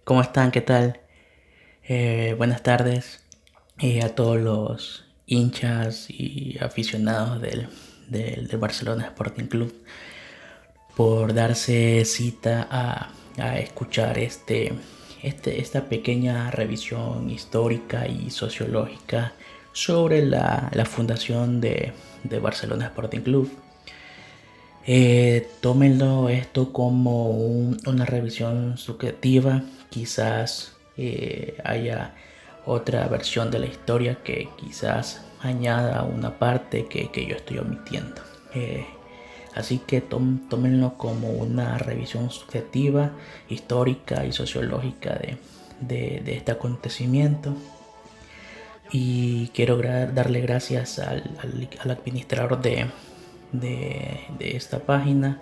¿Cómo están? ¿Qué tal? Buenas tardes a todos los hinchas y aficionados del Barcelona Sporting Club por darse cita a escuchar esta pequeña revisión histórica y sociológica sobre la fundación de Barcelona Sporting Club. Tómenlo esto como una revisión subjetiva. Quizás haya otra versión de la historia que quizás añada una parte que yo estoy omitiendo. Eh, Así que tómenlo como una revisión subjetiva, histórica y sociológica de este acontecimiento. Y quiero darle gracias al administrador de esta página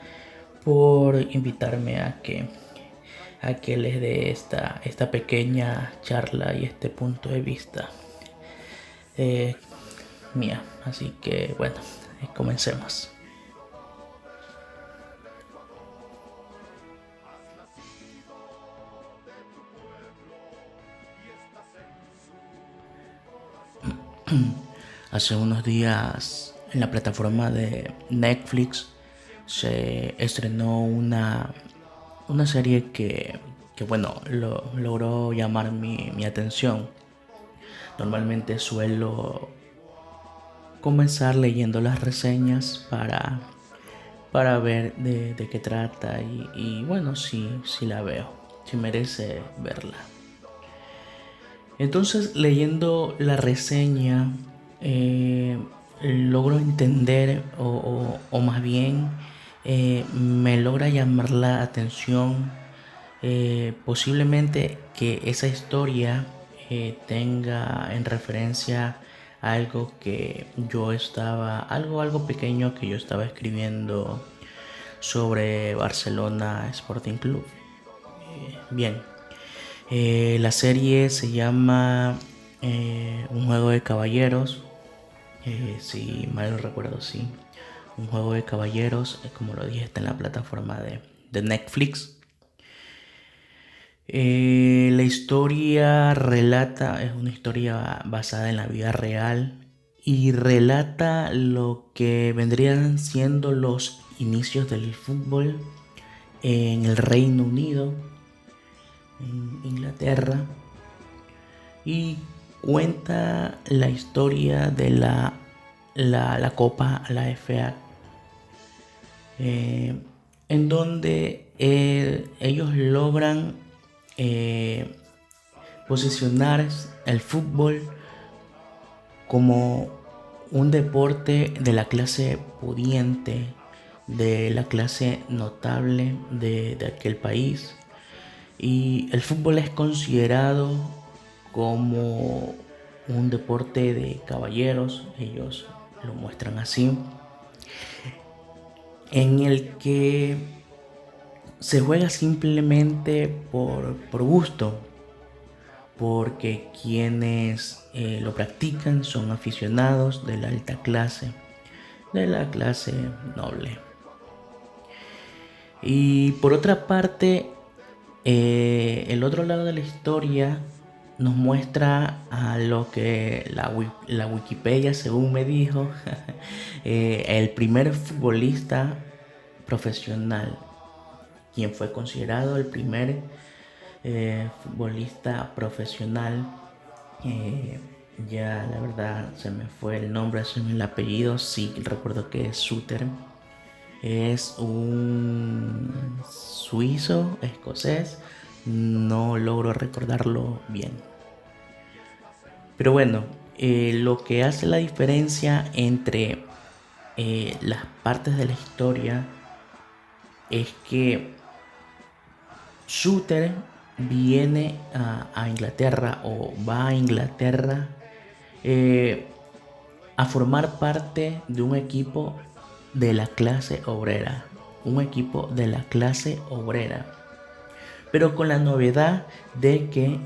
por invitarme a que les dé esta pequeña charla y este punto de vista eh, mía. Así que bueno, comencemos. Hace unos días en la plataforma de Netflix se estrenó una serie que bueno, logró llamar mi atención. Normalmente suelo comenzar leyendo las reseñas para ver de qué trata y bueno, si la veo, si merece verla. Entonces, leyendo la reseña, eh, logro entender o más bien me logra llamar la atención posiblemente que esa historia tenga en referencia a algo que yo estaba, algo pequeño que yo estaba escribiendo sobre Barcelona Sporting Club. Bien, la serie se llama Un juego de caballeros, si mal no recuerdo, sí. Un juego de caballeros, como lo dije, está en la plataforma de Netflix. La historia relata, es una historia basada en la vida real y relata lo que vendrían siendo los inicios del fútbol en el Reino Unido, en Inglaterra, y cuenta la historia de la Copa, la FA, eh, en donde ellos logran eh, posicionar el fútbol como un deporte de la clase pudiente, de la clase notable de aquel país. Y el fútbol es considerado como un deporte de caballeros, ellos lo muestran así, en el que se juega simplemente por gusto, porque quienes lo practican son aficionados de la alta clase, de la clase noble. Y por otra parte, el otro lado de la historia nos muestra a lo que la Wikipedia, según me dijo, el primer futbolista profesional, quien fue considerado el primer futbolista profesional. eh, ya la verdad se me fue el nombre, se me el apellido, sí recuerdo que es Suter. Es un suizo, escocés, no logro recordarlo bien. Pero bueno, lo que hace la diferencia entre las partes de la historia es que Suter viene a Inglaterra o va a Inglaterra eh, a formar parte de un equipo de la clase obrera, un equipo de la clase obrera, pero con la novedad de que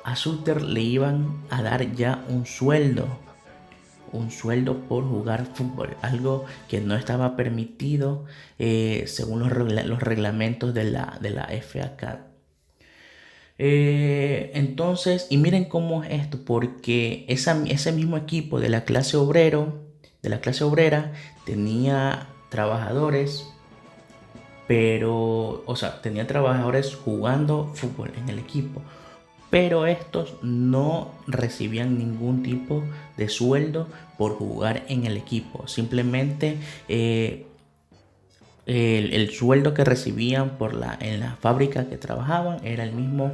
a Suter le iban a dar ya un sueldo por jugar fútbol, algo que no estaba permitido según los reglamentos de la FA Cup. Entonces, y miren cómo es esto, porque ese mismo equipo de la clase obrera, tenía trabajadores, pero, o sea, tenía trabajadores jugando fútbol en el equipo, pero estos no recibían ningún tipo de sueldo por jugar en el equipo. Simplemente el sueldo que recibían en la fábrica que trabajaban era el mismo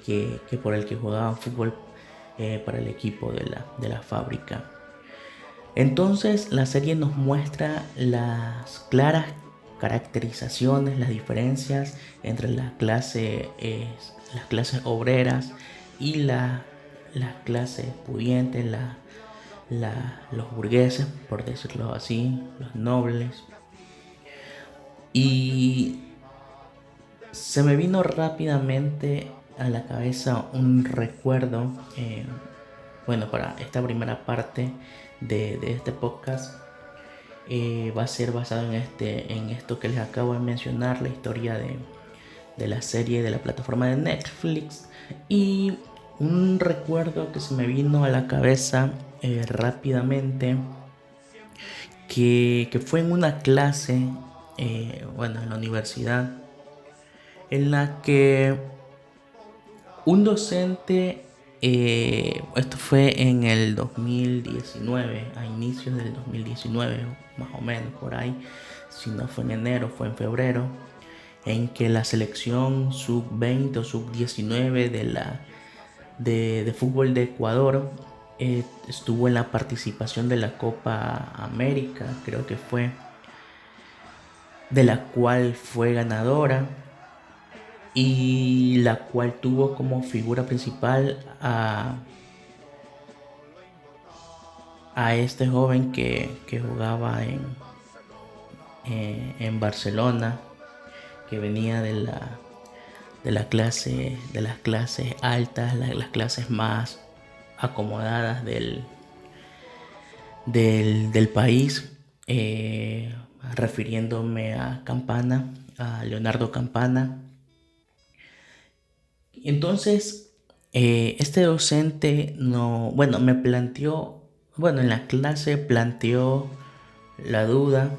que por el que jugaban fútbol para el equipo de la fábrica. Entonces la serie nos muestra las claras caracterizaciones, las diferencias entre las clases obreras y las clases pudientes, los burgueses, por decirlo así, los nobles. Y se me vino rápidamente a la cabeza un recuerdo, bueno, para esta primera parte de este podcast. Va a ser basado en esto que les acabo de mencionar, la historia de la serie de la plataforma de Netflix. Y un recuerdo que se me vino a la cabeza rápidamente, que fue en una clase, bueno, en la universidad, en la que un docente, esto fue en el 2019, a inicios del 2019, más o menos por ahí, si no fue en enero, fue en febrero, en que la selección sub-20 o sub-19 de fútbol de Ecuador estuvo en la participación de la Copa América, creo que fue, de la cual fue ganadora y la cual tuvo como figura principal a este joven que jugaba en Barcelona, que venía de las clases altas, las clases más acomodadas del país, refiriéndome a Campana, a Leonardo Campana. Entonces, este docente no, bueno, me planteó, bueno, en la clase planteó la duda.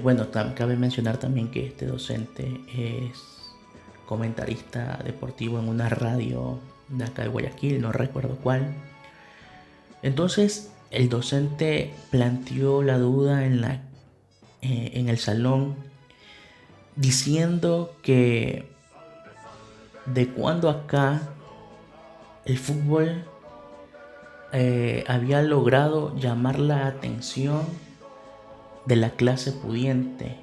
Bueno, cabe mencionar también que este docente es comentarista deportivo en una radio de acá de Guayaquil, no recuerdo cuál. Entonces, el docente planteó la duda en el salón, diciendo que de cuando acá el fútbol había logrado llamar la atención de la clase pudiente,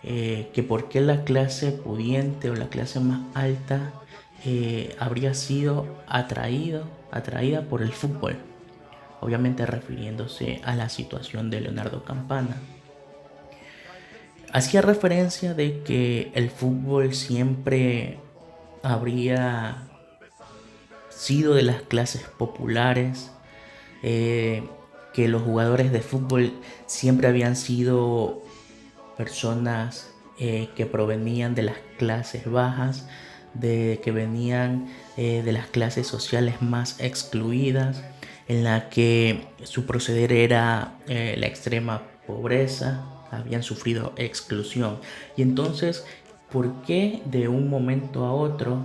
que por qué la clase pudiente o la clase más alta habría sido atraída por el fútbol, obviamente refiriéndose a la situación de Leonardo Campana. Hacía referencia de que el fútbol siempre habría sido de las clases populares, que los jugadores de fútbol siempre habían sido personas que provenían de las clases bajas, que venían de las clases sociales más excluidas, en la que su proceder era la extrema pobreza, habían sufrido exclusión. Y entonces, ¿por qué de un momento a otro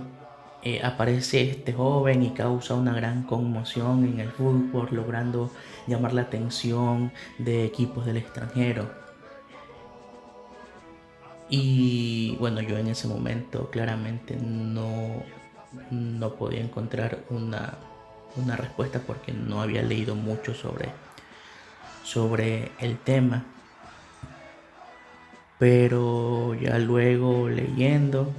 aparece este joven y causa una gran conmoción en el fútbol, logrando llamar la atención de equipos del extranjero? Y bueno, yo en ese momento claramente no podía encontrar una respuesta porque no había leído mucho sobre el tema. Pero ya luego leyendo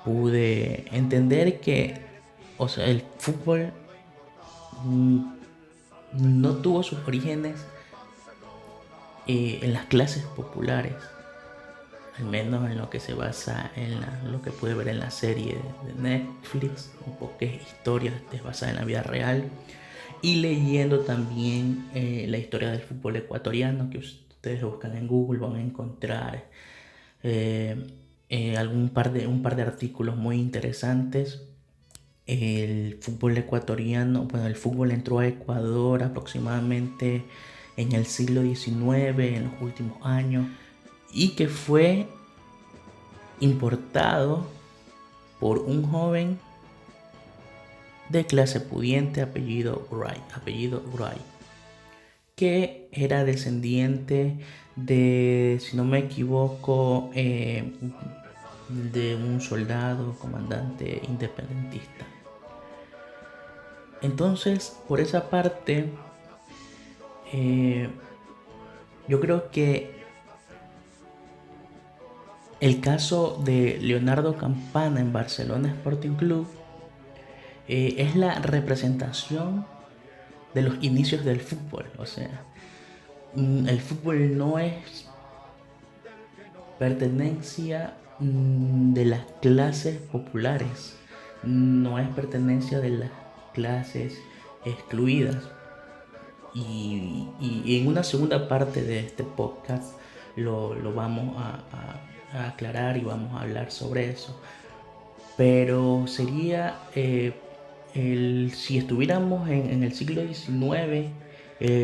pude entender que, o sea, el fútbol mm, no tuvo sus orígenes en las clases populares, al menos en lo que se basa lo que pude ver en la serie de Netflix, un poco que es historia basada en la vida real, y leyendo también la historia del fútbol ecuatoriano, que ustedes buscan en Google van a encontrar un par de artículos muy interesantes. El fútbol ecuatoriano, bueno, el fútbol entró a Ecuador aproximadamente en el siglo XIX, en los últimos años, y que fue importado por un joven de clase pudiente apellido Wright, que era descendiente de, si no me equivoco, de un soldado comandante independentista. Entonces, por esa parte, eh, yo creo que el caso de Leonardo Campana en Barcelona Sporting Club es la representación de los inicios del fútbol. O sea, el fútbol no es pertenencia de las clases populares, no es pertenencia de las clases excluidas. Y en una segunda parte de este podcast lo vamos a aclarar y vamos a hablar sobre eso. Pero sería, si estuviéramos en el siglo XIX,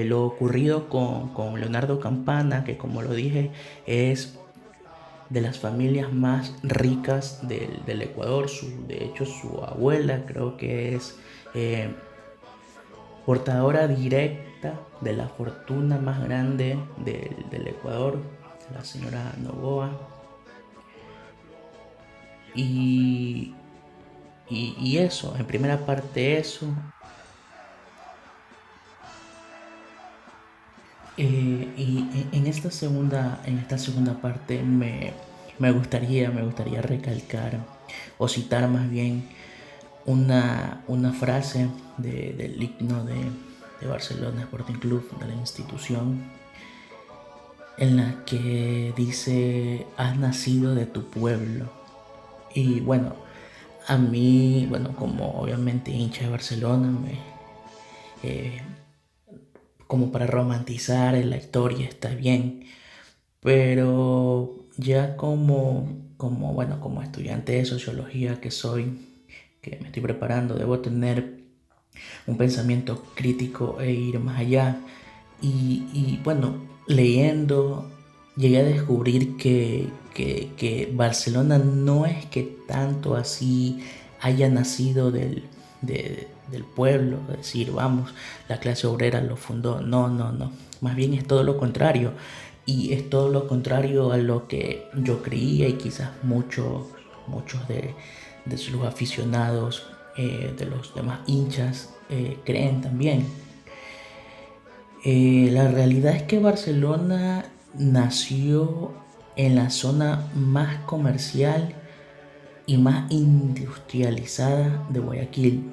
lo ocurrido con Leonardo Campana, que como lo dije, es de las familias más ricas del Ecuador. De hecho, su abuela creo que es portadora directa de la fortuna más grande del Ecuador, la señora Novoa. Y eso, en primera parte eso. Y en esta segunda parte me gustaría recalcar o citar más bien una frase del himno de Barcelona Sporting Club, de la institución, en la que dice: has nacido de tu pueblo. Y bueno, a mí, bueno, como obviamente hincha de Barcelona, eh, como para romantizar la historia está bien, pero ya bueno, como estudiante de sociología que soy, que me estoy preparando, debo tener un pensamiento crítico e ir más allá. Y bueno, leyendo, llegué a descubrir que Barcelona no es que tanto así haya nacido del pueblo, es decir, vamos, la clase obrera lo fundó. No, no, no. Más bien es todo lo contrario. Y es todo lo contrario a lo que yo creía y quizás muchos de sus aficionados, de los demás hinchas, creen también. La realidad es que Barcelona nació en la zona más comercial y más industrializada de Guayaquil,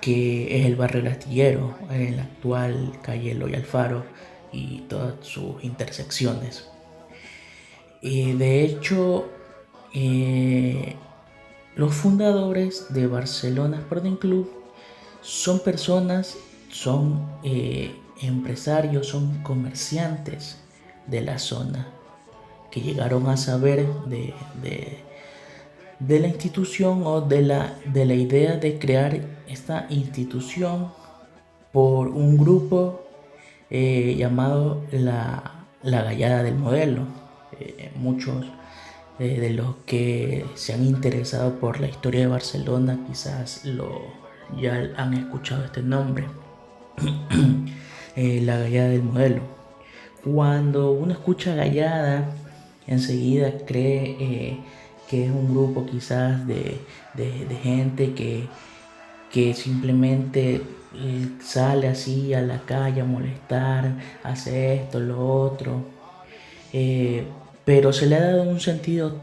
que es el barrio El Astillero, en la actual calle Eloy Alfaro y todas sus intersecciones. De hecho, eh, los fundadores de Barcelona Sporting Club son empresarios, son comerciantes de la zona que llegaron a saber de la institución o de la idea de crear esta institución por un grupo llamado la Gallada del Modelo. Muchos de los que se han interesado por la historia de Barcelona quizás ya han escuchado este nombre. La Gallada del Modelo. Cuando uno escucha Gallada, enseguida cree que es un grupo quizás de gente que simplemente sale así a la calle a molestar, hace esto, lo otro. Pero se le ha dado un sentido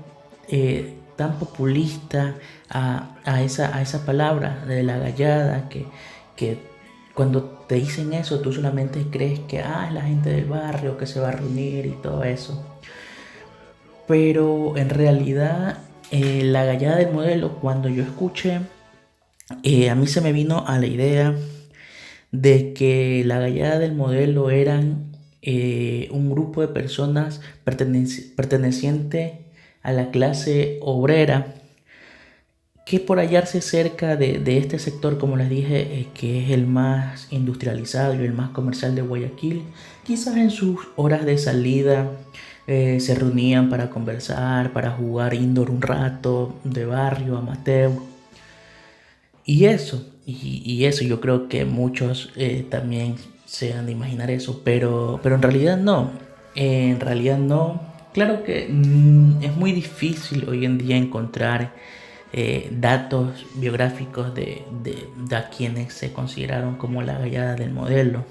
tan populista a esa palabra de la gallada que cuando te dicen eso tú solamente crees que es la gente del barrio que se va a reunir y todo eso. Pero en realidad la gallada del Modelo, cuando yo escuché, a mí se me vino a la idea de que la gallada del Modelo eran un grupo de personas perteneciente a la clase obrera que por hallarse cerca de este sector, como les dije, que es el más industrializado y el más comercial de Guayaquil, quizás en sus horas de salida se reunían para conversar, para jugar indoor un rato, de barrio, amateur. Y eso yo creo que muchos también se han de imaginar eso, pero en realidad no. En realidad no. Claro que es muy difícil hoy en día encontrar datos biográficos de a quienes se consideraron como la gallada del modelo.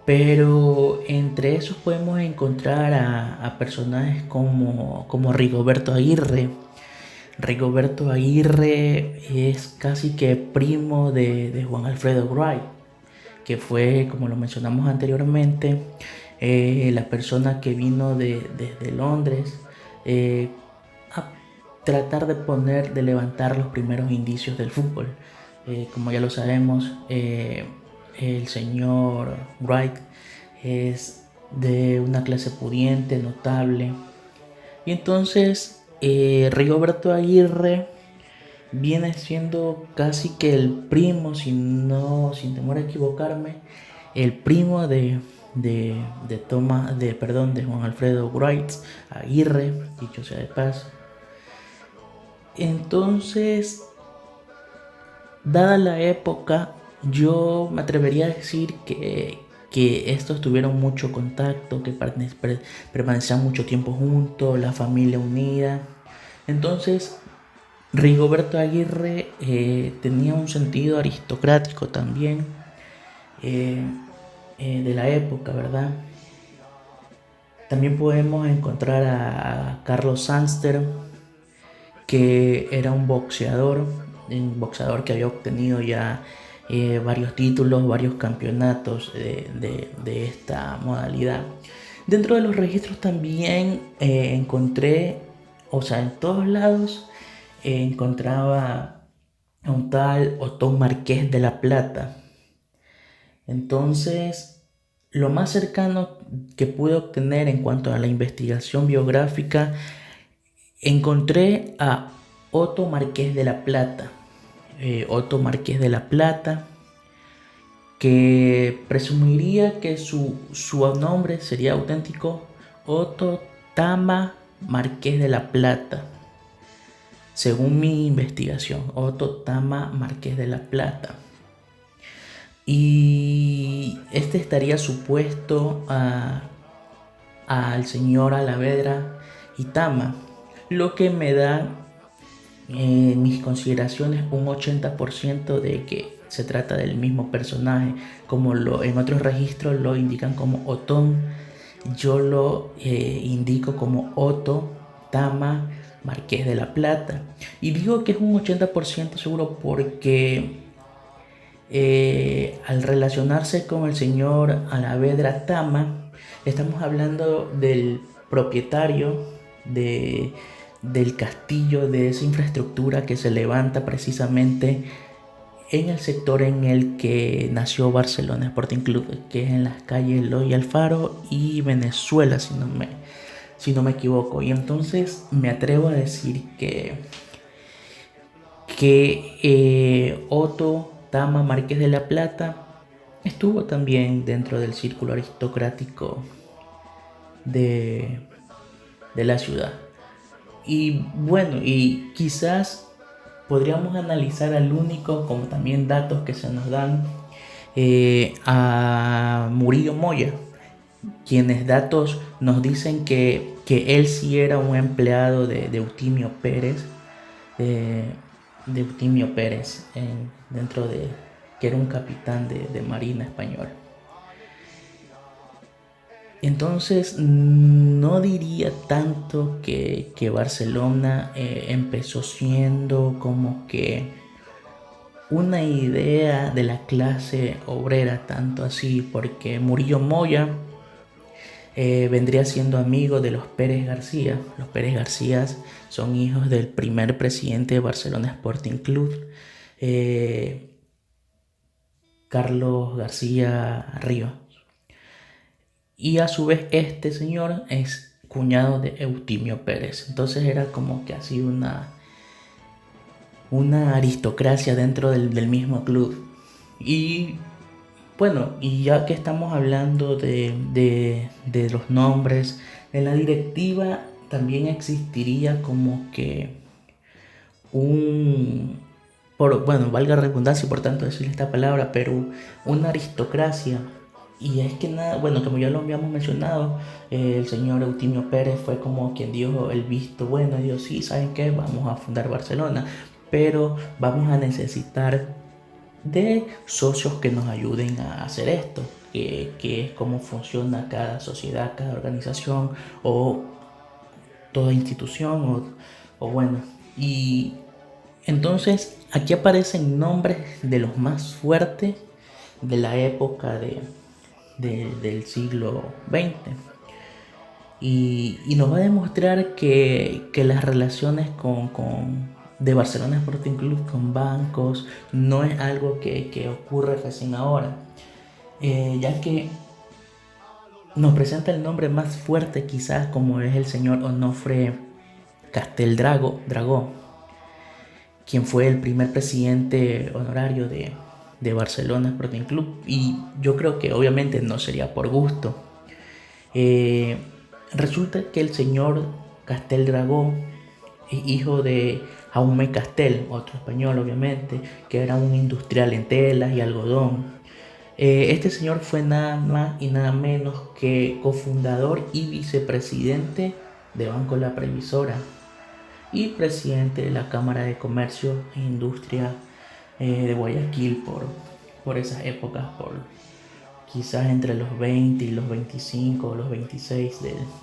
Pero entre esos podemos encontrar a personajes como Rigoberto Aguirre. Rigoberto Aguirre es casi que primo de Juan Alfredo Wright, que fue, como lo mencionamos anteriormente, la persona que vino desde Londres eh, a tratar de levantar los primeros indicios del fútbol. Como ya lo sabemos, el señor Wright es de una clase pudiente, notable. Y entonces Rigoberto Aguirre viene siendo casi que el primo, sin temor a equivocarme, el primo de Juan Alfredo Wright Aguirre, dicho sea de paso. Entonces, dada la época, yo me atrevería a decir que estos tuvieron mucho contacto, que permanecían mucho tiempo juntos, la familia unida. Entonces, Rigoberto Aguirre tenía un sentido aristocrático también eh, de la época, ¿verdad? También podemos encontrar a Carlos Sandster, que era un boxeador que había obtenido ya varios títulos, varios campeonatos de esta modalidad. Dentro de los registros también encontré, o sea, en todos lados encontraba a un tal Otón Marqués de la Plata. Entonces, lo más cercano que pude obtener en cuanto a la investigación biográfica, encontré a Otto Marqués de la Plata. Otto Marqués de la Plata, que presumiría que su nombre sería auténtico Otto Tama Marqués de la Plata. Según mi investigación, Otto Tama Marqués de la Plata. Y este estaría supuesto al señor Alavedra y Tama, lo que me da en mis consideraciones un 80% de que se trata del mismo personaje. Como en otros registros lo indican como Otón, yo lo indico como Otto Tama Marqués de la Plata. Y digo que es un 80% seguro porque al relacionarse con el señor Alavedra Tama, estamos hablando del propietario del castillo, de esa infraestructura que se levanta precisamente en el sector en el que nació Barcelona Sporting Club, que es en las calles Eloy Alfaro y Venezuela, si no me equivoco. Y entonces me atrevo a decir que Otto Tama Marqués de la Plata estuvo también dentro del círculo aristocrático de, de la ciudad. Y bueno, y quizás podríamos analizar al único, como también datos que se nos dan, a Murillo Moya, quienes datos nos dicen que él sí era un empleado de Eutimio Pérez, de, de Eutimio Pérez, dentro que era un capitán de Marina español. Entonces, no diría tanto que Barcelona empezó siendo como que una idea de la clase obrera, tanto así, porque Murillo Moya vendría siendo amigo de los Pérez García. Los Pérez García son hijos del primer presidente de Barcelona Sporting Club, Carlos García Rivas. Y a su vez este señor es cuñado de Eutimio Pérez. Entonces era como que así una aristocracia dentro del mismo club. Y bueno, y ya que estamos hablando de los nombres, en la directiva también existiría como que un, bueno, valga redundancia y por tanto decir esta palabra, pero una aristocracia. Y es que nada, bueno, como ya lo habíamos mencionado, el señor Eutimio Pérez fue como quien dio el visto bueno, y dijo, sí, ¿saben qué? Vamos a fundar Barcelona, pero vamos a necesitar de socios que nos ayuden a hacer esto, que es cómo funciona cada sociedad, cada organización o toda institución o bueno. Y entonces aquí aparecen nombres de los más fuertes de la época del siglo XX. Y nos va a demostrar que las relaciones de Barcelona Sporting Club con bancos no es algo que ocurre recién ahora, ya que nos presenta el nombre más fuerte quizás como es el señor Onofre Dragó, quien fue el primer presidente honorario de Barcelona Sporting Club, y yo creo que obviamente no sería por gusto. Eh, Resulta que el señor Castel Dragó es hijo de Jaume Castel, otro español obviamente, que era un industrial en telas y algodón. Este señor fue nada más y nada menos que cofundador y vicepresidente de Banco La Previsora y presidente de la Cámara de Comercio e Industria de Guayaquil por esas épocas, por quizás entre los 20 y los 25 o los 26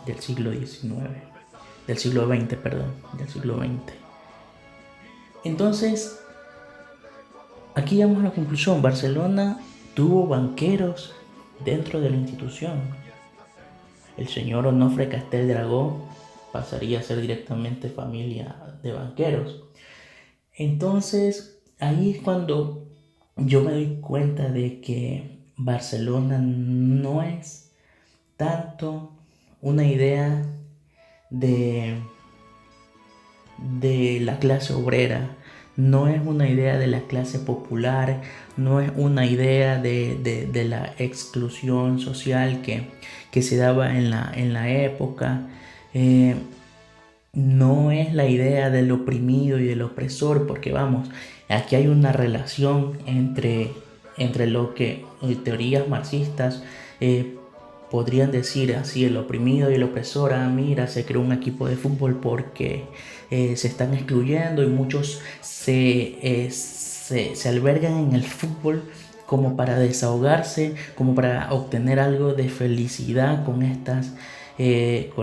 del siglo XIX, del siglo XX, perdón, del siglo XX. Entonces, aquí llegamos a la conclusión, Barcelona tuvo banqueros dentro de la institución. El señor Onofre Castel Dragó pasaría a ser directamente familia de banqueros. Entonces, ahí es cuando yo me doy cuenta de que Barcelona no es tanto una idea de, de la clase obrera, no es una idea de la clase popular, no es una idea de la exclusión social que se daba en la época. Eh, no es la idea del oprimido y del opresor, porque vamos, aquí hay una relación entre lo que teorías marxistas podrían decir así, el oprimido y el opresor. Ah, mira, se creó un equipo de fútbol porque se están excluyendo y muchos se albergan en el fútbol como para desahogarse, como para obtener algo de felicidad con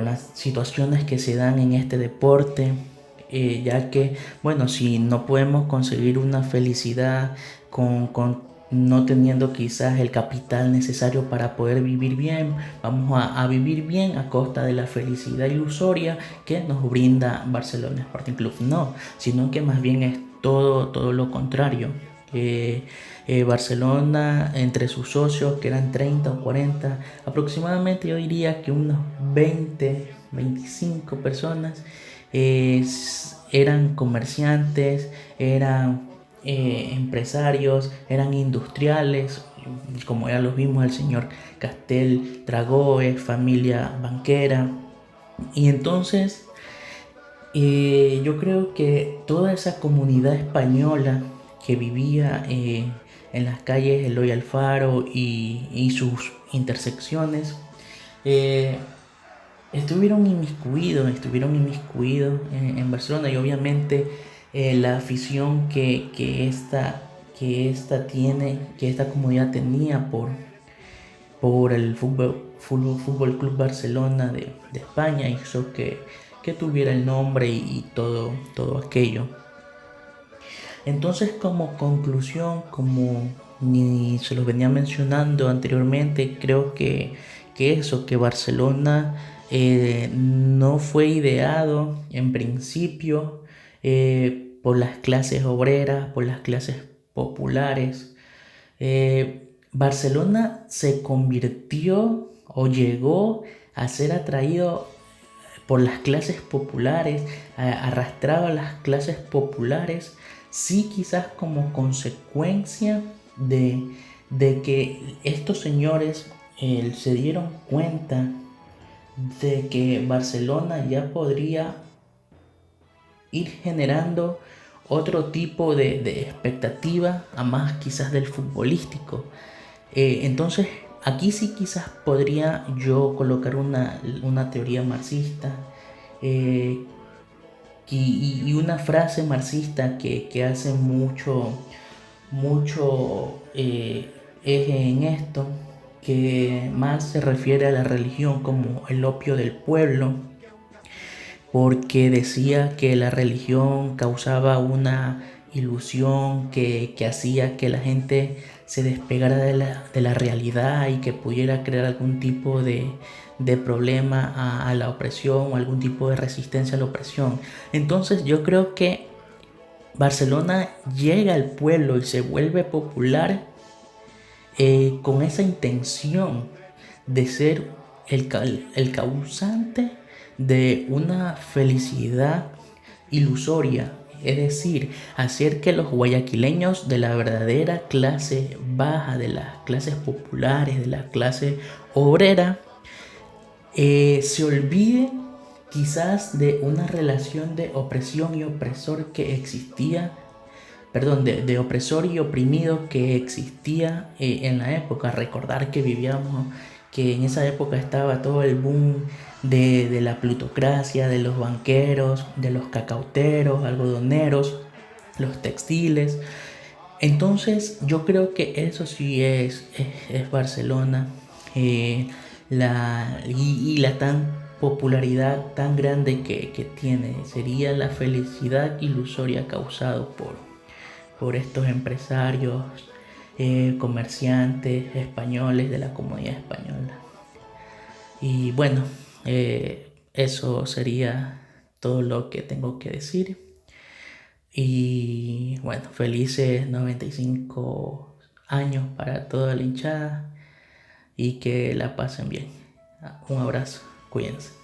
las situaciones que se dan en este deporte, ya que, bueno, si no podemos conseguir una felicidad con no teniendo quizás el capital necesario para poder vivir bien, vamos a vivir bien a costa de la felicidad ilusoria que nos brinda Barcelona Sporting Club. No, sino que más bien es todo lo contrario. Barcelona, entre sus socios, que eran 30 o 40, aproximadamente yo diría que unos 20, 25 personas, eran comerciantes, eran empresarios, eran industriales, como ya los vimos, el señor Castel Dragó es familia banquera. Y entonces yo creo que toda esa comunidad española que vivía en las calles Eloy Alfaro y sus intersecciones, eh, estuvieron inmiscuidos en Barcelona, y obviamente la afición que esta comunidad tenía por el Fútbol Club Barcelona de España hizo que tuviera el nombre y todo aquello. Entonces, como conclusión, como ni se los venía mencionando anteriormente, creo que Barcelona no fue ideado en principio por las clases obreras, por las clases populares. Barcelona se convirtió o llegó a ser atraído por las clases populares, arrastraba a las clases populares, sí quizás como consecuencia de que estos señores se dieron cuenta de que Barcelona ya podría ir generando otro tipo de expectativa, a más quizás del futbolístico. Entonces, aquí sí quizás podría yo colocar una teoría marxista eh, y una frase marxista que hace mucho eje en esto, que más se refiere a la religión como el opio del pueblo, porque decía que la religión causaba una ilusión que hacía que la gente se despegara de la realidad y que pudiera crear algún tipo de problema a la opresión o algún tipo de resistencia a la opresión. Entonces yo creo que Barcelona llega al pueblo y se vuelve popular con esa intención de ser el causante de una felicidad ilusoria, es decir, hacer que los guayaquileños de la verdadera clase baja, de las clases populares, de la clase obrera, se olviden quizás de una relación de opresión y opresor que existía, perdón, de opresor y oprimido que existía en la época. Recordar que vivíamos, que en esa época estaba todo el boom de la plutocracia, de los banqueros, de los cacauteros, algodoneros, los textiles. Entonces yo creo que eso sí es Barcelona. eh, y la tan popularidad tan grande que tiene sería la felicidad ilusoria causado por estos empresarios, comerciantes españoles de la comunidad española. Y bueno, eso sería todo lo que tengo que decir. Y bueno, felices 95 años para toda la hinchada y que la pasen bien. Un abrazo, cuídense.